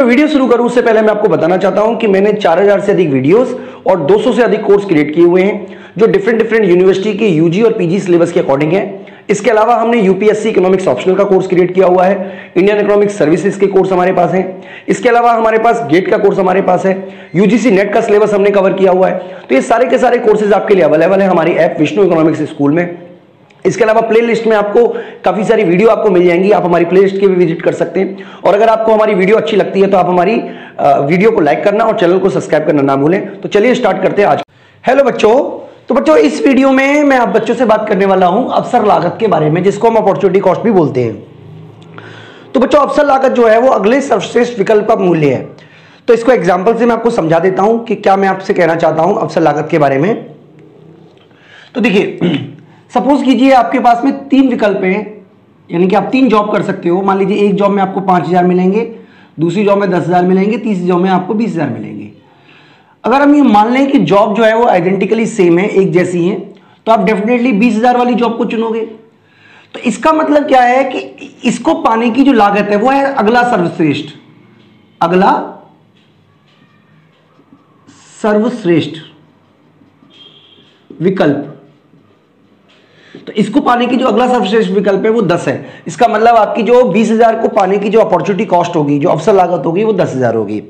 Video शुरू करूं उससे पहले मैं आपको बताना चाहता हूं कि मैंने 4000 से अधिक वीडियोस और 200 से अधिक कोर्स क्रिएट किए हुए हैं जो डिफरेंट यूनिवर्सिटी के यूजी और पीजी सिलेबस के अकॉर्डिंग है। इसके अलावा हमने यूपीएससी इकोनॉमिक्स ऑप्शनल का कोर्स क्रिएट किया हुआ है, इंडियन इकोनॉमिक्स सर्विसेज के कोर्स हमारे पास हैं। इसके अलावा हमारे पास गेट का कोर्स हमारे पास है, यूजीसी नेट का सिलेबस हमने कवर किया हुआ है। तो ये सारे के सारे कोर्सेज आपके लिए अवेलेबल है हमारी ऐप विष्णु इकोनॉमिक्स स्कूल में। इसके अलावा प्लेलिस्ट में आपको काफी सारी वीडियो आपको मिल जाएंगी, आप हमारी प्लेलिस्ट के भी विजिट कर सकते हैं। और अगर आपको हमारी वीडियो अच्छी लगती है तो आप हमारी वीडियो को लाइक करना और चैनल को सब्सक्राइब करना ना भूलें। तो चलिए स्टार्ट करते हैं आज। हेलो बच्चों, तो बच्चों इस वीडियो में मैं आप बच्चों से बात करने वाला हूं अवसर लागत के बारे में, जिसको हम अपॉर्चुनिटी कॉस्ट भी बोलते हैं। तो बच्चों अवसर लागत जो है वो अगले सर्वश्रेष्ठ विकल्प का मूल्य है। तो इसको एग्जाम्पल से मैं आपको समझा देता हूं कि क्या मैं आपसे कहना चाहता हूं अवसर लागत के बारे में। तो देखिए, सपोज कीजिए आपके पास में 3 विकल्प हैं, यानी कि आप 3 जॉब कर सकते हो। मान लीजिए एक जॉब में आपको 5000 मिलेंगे, दूसरी जॉब में 10,000 मिलेंगे, तीसरी जॉब में आपको 20,000 मिलेंगे। अगर हम ये मान लें कि जॉब जो है वो आइडेंटिकली सेम है, एक जैसी है, तो आप डेफिनेटली 20,000 वाली जॉब को चुनोगे। तो इसका मतलब क्या है कि इसको पाने की जो लागत है वो है अगला सर्वश्रेष्ठ विकल्प। तो इसको पाने की जो अगला सर्वश्रेष्ठ विकल्प है वो 10 है। इसका मतलब आपकी जो 20,000 को पाने की जो अपॉर्चुनिटी कॉस्ट होगी, जो अवसर लागत होगी, वो 10,000 होगी।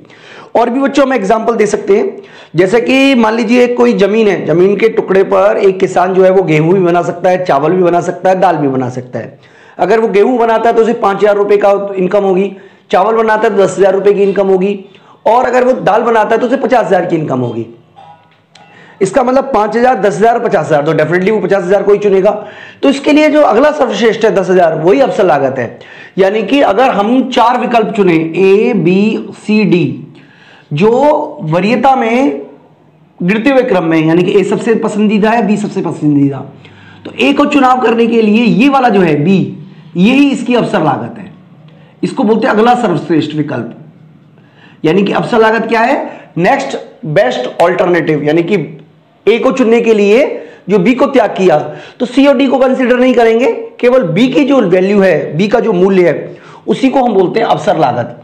और भी बच्चों हम एग्जांपल दे सकते हैं, जैसे कि मान लीजिए कोई जमीन है, जमीन के टुकड़े पर एक किसान जो है वो गेहूं भी बना सकता है, चावल भी बना सकता है, दाल भी बना सकता है। अगर वो गेहूं बनाता है तो उसे 5,000 रुपए का इनकम होगी, चावल बनाता है तो 10,000 रुपए की इनकम होगी, और अगर वो दाल बनाता है तो उसे 50,000 की इनकम होगी। इसका मतलब 5,000, 10,000, 50,000, तो डेफिनेटली वो 50,000 को ही चुनेगा। तो इसके लिए जो अगला सर्वश्रेष्ठ है 10,000, वही अवसर लागत है। यानी कि अगर हम 4 विकल्प चुने A, B, C, D, जो वरीयता में गिरते हुए क्रम में, यानी कि A सबसे पसंदीदा है, B सबसे पसंदीदा, तो A को चुनाव करने के लिए ये वाला जो है B, यही इसकी अवसर लागत है। इसको बोलते हैं अगला सर्वश्रेष्ठ विकल्प। यानी कि अवसर लागत क्या है? Next best alternative. यानी कि ए को चुनने के लिए जो बी को त्याग किया, तो सी और डी को कंसीडर नहीं करेंगे, केवल बी की जो वैल्यू है, बी का जो मूल्य है, उसी को हम बोलते हैं अवसर लागत।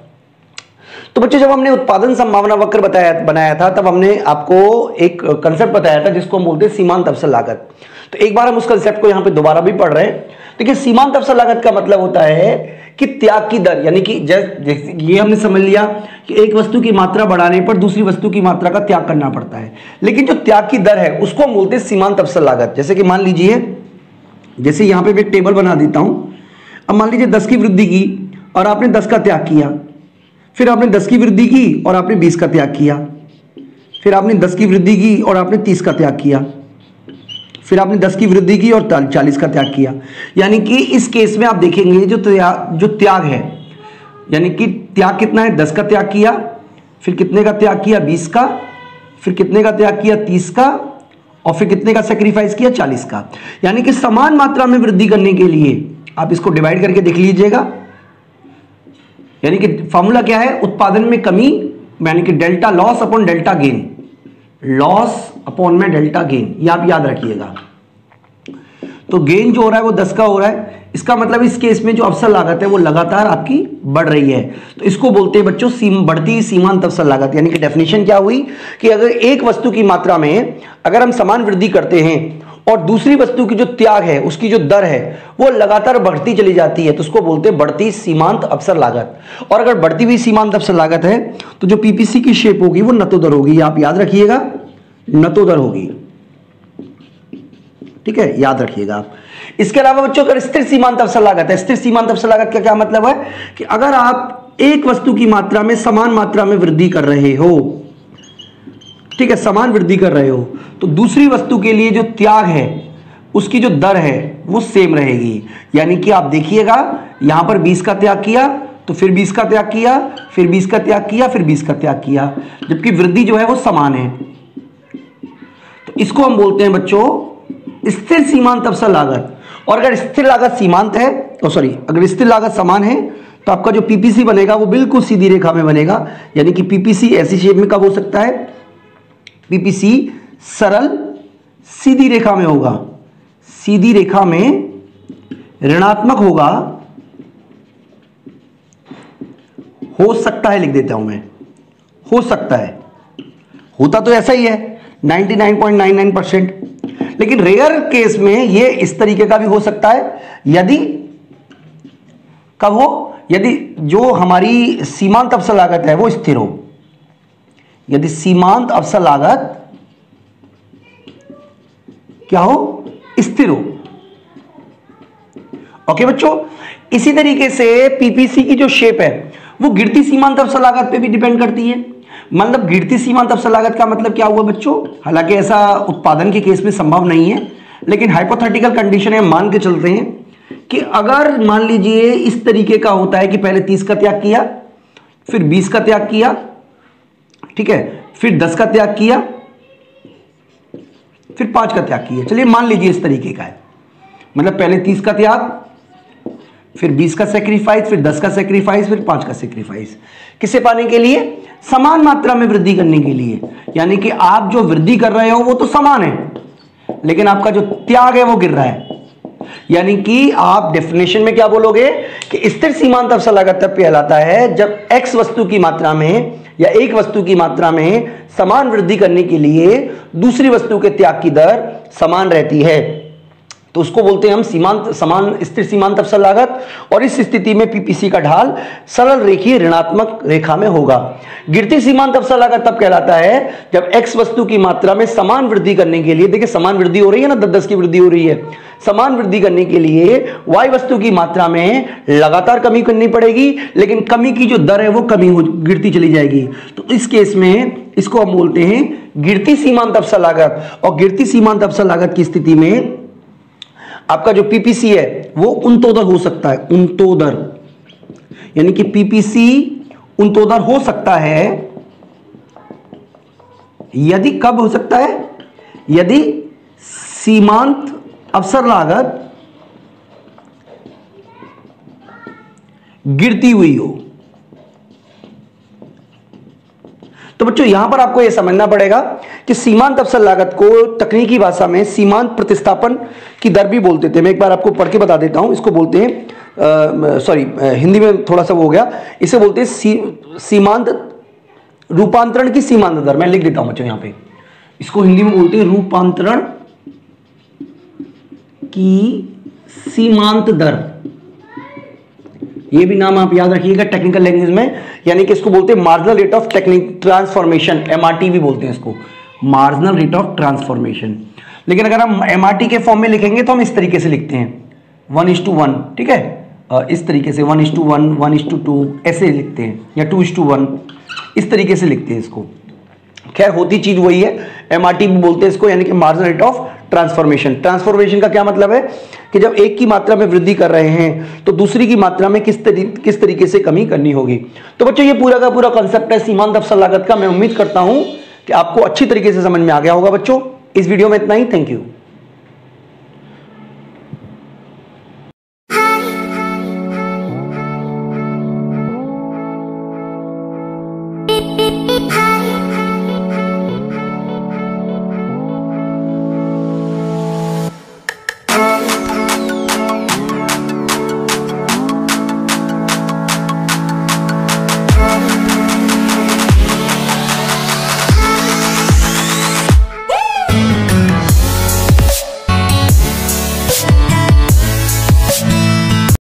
तो बच्चों जब हमने उत्पादन संभावना वक्र बनाया था, तब हमने आपको एक कंसेप्ट बताया था जिसको हम बोलते हैं सीमांत अवसर लागत। तो एक बार हम उस कंसेप्ट को यहां पे दोबारा भी पढ़ रहे हैं। देखिए, सीमांत अवसर लागत का मतलब होता है कि त्याग की दर, यानी कि ये हमने समझ लिया कि एक वस्तु की मात्रा बढ़ाने पर दूसरी वस्तु की मात्रा का त्याग करना पड़ता है, लेकिन जो त्याग की दर है उसको हम बोलते हैं सीमांत अवसर लागत। जैसे कि मान लीजिए, जैसे यहां पे मैं एक टेबल बना देता हूं। अब मान लीजिए 10 की वृद्धि की और आपने 10 का त्याग किया, फिर आपने 10 की वृद्धि की और आपने 20 का त्याग किया, फिर आपने 10 की वृद्धि की और आपने 30 का त्याग किया, फिर आपने 10 की वृद्धि की और 40 का त्याग किया। यानी कि इस केस में आप देखेंगे जो त्याग है, यानी कि त्याग कितना है? 10 का त्याग किया, फिर कितने का त्याग किया? 20 का, फिर कितने का त्याग किया? 30 का, और फिर कितने का सेक्रीफाइस किया? 40 का। यानी कि समान मात्रा में वृद्धि करने के लिए आप इसको डिवाइड करके देख लीजिएगा। यानी कि फॉर्मूला क्या है? उत्पादन में कमी, यानी कि delta loss upon delta gain, loss upon में डेल्टा गेन, ये आप याद रखिएगा। तो गेन जो हो रहा है वो 10 का हो रहा है। इसका मतलब इस केस में जो अवसर लागत है वो लगातार आपकी बढ़ रही है। तो इसको बोलते हैं बच्चों बढ़ती सीमांत अवसर लागत। यानी कि डेफिनेशन क्या हुई कि अगर एक वस्तु की मात्रा में अगर हम समान वृद्धि करते हैं और दूसरी वस्तु की जो त्याग है, उसकी जो दर है, वो लगातार बढ़ती चली जाती है, तो उसको बोलते हैं बढ़ती सीमांत अवसर लागत। और अगर बढ़ती हुई सीमांत अवसर लागत है तो जो पीपीसी की शेप होगी वो नतोदर होगी। आप याद रखिएगा, नतोदर होगी। ठीक है, याद रखिएगा आप। इसके अलावा बच्चों अगर स्थिर सीमांत अवसर लागत है, स्थिर सीमांत अवसर लागत का क्या मतलब है कि अगर आप एक वस्तु की मात्रा में समान मात्रा में वृद्धि कर रहे हो, ठीक है, समान वृद्धि कर रहे हो, तो दूसरी वस्तु के लिए जो त्याग है उसकी जो दर है वो सेम रहेगी। यानी कि आप देखिएगा, यहां पर 20 का त्याग किया तो फिर 20 का त्याग किया, फिर 20 का त्याग किया, फिर 20 का त्याग किया, जबकि वृद्धि जो है वो समान है। तो इसको हम बोलते हैं बच्चों स्थिर सीमांत अवसर लागत। और अगर स्थिर लागत सीमांत है, अगर स्थिर लागत समान है, तो आपका जो पीपीसी बनेगा वो बिल्कुल सीधी रेखा में बनेगा। यानी कि पीपीसी ऐसी शेप में कब हो सकता है? पीपीसी सरल सीधी रेखा में होगा, सीधी रेखा में ऋणात्मक हो सकता है लिख देता हूं मैं, हो सकता है, होता तो ऐसा ही है 99.99%, लेकिन रेयर केस में ये इस तरीके का भी हो सकता है, यदि कब हो, यदि जो हमारी सीमांत अवसर लागत है वो स्थिर हो, यदि सीमांत अवसर लागत क्या हो, स्थिर हो। ओके बच्चों, इसी तरीके से पीपीसी की जो शेप है वो गिरती सीमांत अवसर लागत पे भी डिपेंड करती है। मतलब गिरती सीमांत अवसर लागत का मतलब क्या हुआ बच्चों, हालांकि ऐसा उत्पादन के केस में संभव नहीं है, लेकिन हाइपोथेटिकल कंडीशन है, मान के चलते हैं कि अगर मान लीजिए इस तरीके का होता है कि पहले 30 का त्याग किया, फिर 20 का त्याग किया, ठीक है, फिर 10 का त्याग किया, फिर 5 का त्याग किया। चलिए मान लीजिए इस तरीके का है, मतलब पहले 30 का त्याग, फिर 20 का सेक्रीफाइस, फिर 10 का सेक्रीफाइस, फिर 5 का सेक्रीफाइस। किसे पाने के लिए, समान मात्रा में वृद्धि करने के लिए। यानी कि आप जो वृद्धि कर रहे हो वो तो समान है, लेकिन आपका जो त्याग है वो गिर रहा है। यानी कि आप डेफिनेशन में क्या बोलोगे कि स्थिर सीमांत अवसर लागत तब कहलाता है जब x वस्तु की मात्रा में या एक वस्तु की मात्रा में समान वृद्धि करने के लिए दूसरी वस्तु के त्याग की दर समान रहती है, तो उसको बोलते हैं हम समान स्थिर सीमांत अवसर लागत। और इस स्थिति में पीपीसी का ढाल सरल रेखीय ऋणात्मक रेखा में होगा। गिरती सीमांत अवसर लागत तब कहलाता है जब x वस्तु की मात्रा में समान वृद्धि करने के लिए, देखिए समान वृद्धि हो रही है ना, 10-10 की वृद्धि हो रही है, समान वृद्धि करने के लिए y वस्तु की मात्रा में लगातार कमी करनी पड़ेगी, लेकिन कमी की जो दर है वो कमी हो गिरती चली जाएगी। तो इस केस में इसको हम बोलते हैं गिरती सीमांत अवसर लागत। और गिरती सीमांत अवसर लागत की स्थिति में आपका जो पीपीसी है वो उन्तोदर हो सकता है, उन्तोदर, यानी कि पीपीसी उन्तोदर हो सकता है यदि कब हो सकता है, यदि सीमांत अवसर लागत गिरती हुई हो। तो बच्चों यहां पर आपको यह समझना पड़ेगा कि सीमांत अवसर लागत को तकनीकी भाषा में सीमांत प्रतिस्थापन की दर भी बोलते थे। मैं एक बार आपको पढ़ के बता देता हूं, इसको बोलते हैं हिंदी में थोड़ा सा वो हो गया, इसे बोलते हैं सीमांत रूपांतरण की सीमांत दर। मैं लिख देता हूं बच्चों यहां पे, इसको हिंदी में बोलते हैं रूपांतरण की सीमांत दर। ये भी नाम आप याद रखिएगा टेक्निकल लैंग्वेज में, यानी कि इसको बोलते हैं marginal rate of technique transformation, MRT भी बोलते हैं इसको, मार्जिनल रेट ऑफ ट्रांसफॉर्मेशन। लेकिन अगर हम एमआरटी के फॉर्म में लिखेंगे तो हम इस तरीके से लिखते हैं 1:1, ठीक है, इस तरीके से 1:1, 1:2 ऐसे लिखते हैं, या 2:1 इस तरीके से लिखते हैं इसको। खैर होती चीज वही है, एमआरटी भी बोलते हैं इसको, यानी कि marginal rate of transformation. Transformation का क्या मतलब है कि जब एक की मात्रा में वृद्धि कर रहे हैं तो दूसरी की मात्रा में किस तरीके से कमी करनी होगी। तो बच्चों ये पूरा का पूरा कांसेप्ट है सीमांत अवसर लागत का। मैं उम्मीद करता हूं कि आपको अच्छी तरीके से समझ में आ गया होगा बच्चों। इस वीडियो में इतना ही, थैंक यू।